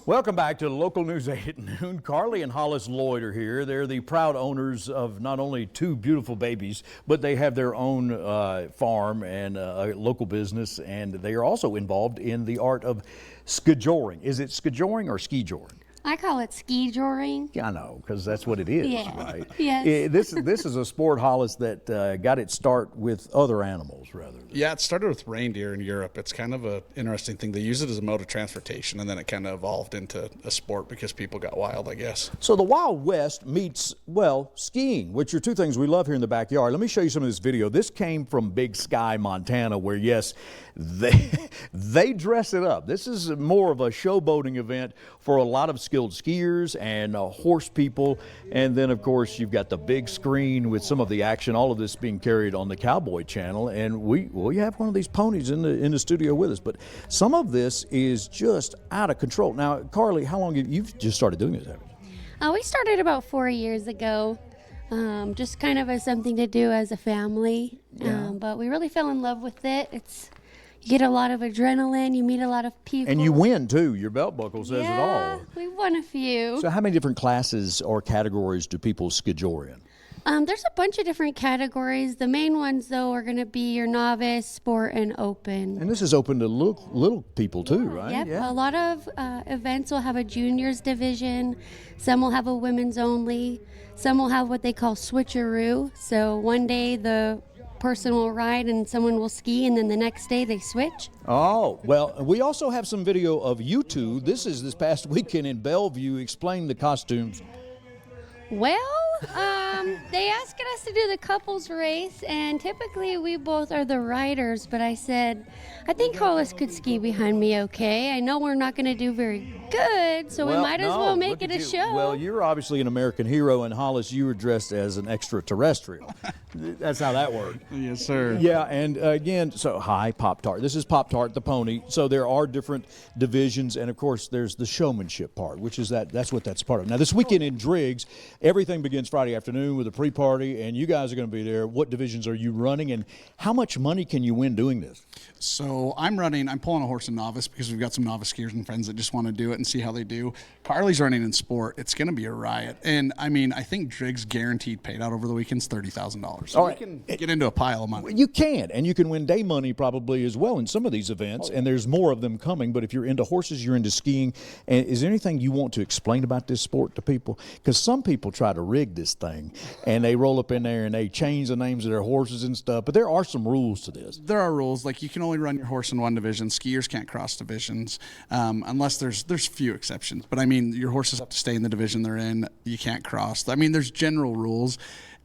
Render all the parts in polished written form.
Welcome back to Local News 8 at noon. Carly and Hollis Lloyd are here. They're the proud owners of not only two beautiful babies, but they have their own farm and a local business, and they are also involved in the art of skijoring. Is it skijoring or skijoring? I call it skijoring. Yeah, I know, because that's what it is, Yeah. right? Yes. This is a sport, Hollis, that got its start with other animals, rather. Yeah, it started with reindeer in Europe. It's kind of an interesting thing. They use it as a mode of transportation, and then it kind of evolved into a sport because people got wild, I guess. So the Wild West meets, well, skiing, which are two things we love here in the backyard. Let me show you some of this video. This came from Big Sky, Montana, where, yes, they dress it up. This is more of a showboating event for a lot of skilled skiers and horse people. And then, of course, you've got the big screen with some of the action, all of this being carried on the Cowboy Channel. And we have one of these ponies in the studio with us. But some of this is just out of control. Now, Carly, how long you've just started doing this, haven't you? We started about 4 years ago, just kind of as something to do as a family. Yeah. But we really fell in love with it. You get a lot of adrenaline, you meet a lot of people. And you win, too. Your belt buckle says it all. Yeah, we won a few. So how many different classes or categories do people skijore in? There's a bunch of different categories. The main ones, though, are going to be your novice, sport, and open. And this is open to little people, too, right? Yep. Yeah. A lot of events will have a juniors division. Some will have a women's only. Some will have what they call switcheroo. So one day the person will ride and someone will ski, and then the next day they switch. Oh, well, we also have some video of you two. This is this past weekend in Bellevue. Explain the costumes. Well, they asked us to do the couples race, and typically we both are the riders, but I said, I think Hollis could ski behind me okay. I know we're not going to do very good, so we might as well make it a show. Well, you're obviously an American hero, and Hollis, you were dressed as an extraterrestrial. That's how that worked. Yes, sir. Yeah, and again, so hi, Pop-Tart. This is Pop-Tart, the pony. So there are different divisions, and of course, there's the showmanship part, which is that's what that's part of. Now, this weekend in Driggs, everything begins Friday afternoon with a pre-party, and you guys are going to be there. What divisions are you running, and how much money can you win doing this? So I'm pulling a horse in novice because we've got some novice skiers and friends that just want to do it and see how they do. Carly's running in sport. It's going to be a riot. And I mean, I think Driggs guaranteed paid out over the weekend's $30,000. So we can get into a pile of money. You can, and you can win day money probably as well in some of these events, and there's more of them coming. But if you're into horses, you're into skiing. And is there anything you want to explain about this sport to people? Because some people try to rig this thing, and they roll up in there and they change the names of their horses and stuff. But there are some rules to this. There are rules. Like, you can only run your horse in one division. Skiers can't cross divisions unless there's few exceptions. But I mean, your horses have to stay in the division they're in. You can't cross. I mean, there's general rules.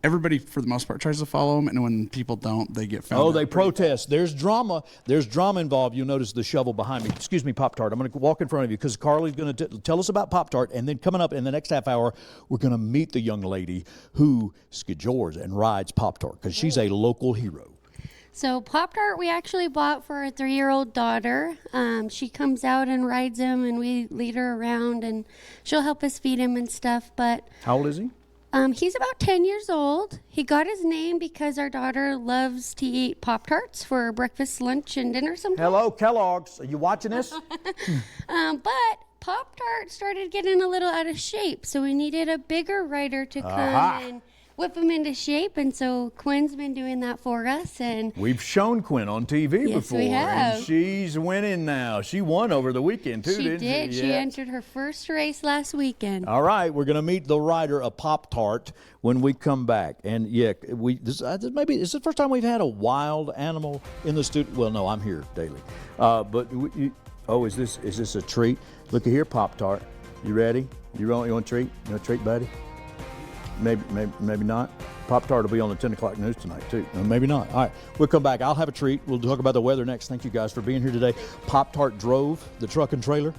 Everybody, for the most part, tries to follow them, and when people don't, they get found out. Oh, they protest. There's drama. There's drama involved. You'll notice the shovel behind me. Excuse me, Pop-Tart. I'm going to walk in front of you because Carly's going to tell us about Pop-Tart, and then coming up in the next half hour, we're going to meet the young lady who skijores and rides Pop-Tart because she's a local hero. So Pop-Tart we actually bought for our 3-year-old daughter. She comes out and rides him, and we lead her around, and she'll help us feed him and stuff. But How old is he? He's about 10 years old. He got his name because our daughter loves to eat Pop-Tarts for breakfast, lunch, and dinner sometimes. Hello, Kellogg's. Are you watching this? But Pop-Tart started getting a little out of shape, so we needed a bigger rider to come and whip him into shape, and so Quinn's been doing that for us. And we've shown Quinn on TV yes, before, we have. and she's winning now. She won over the weekend, too, didn't she? She did. She entered her first race last weekend. All right, we're going to meet the rider of Pop-Tart when we come back. And, yeah, maybe it's the first time we've had a wild animal in the studio. Well, no, I'm here daily. Is this a treat? Look at here, Pop-Tart. You ready? You want a treat? You want a treat, buddy? Maybe not. Pop-Tart will be on the 10 o'clock news tonight, too. No, maybe not. All right, we'll come back. I'll have a treat. We'll talk about the weather next. Thank you guys for being here today. Pop-Tart drove the truck and trailer.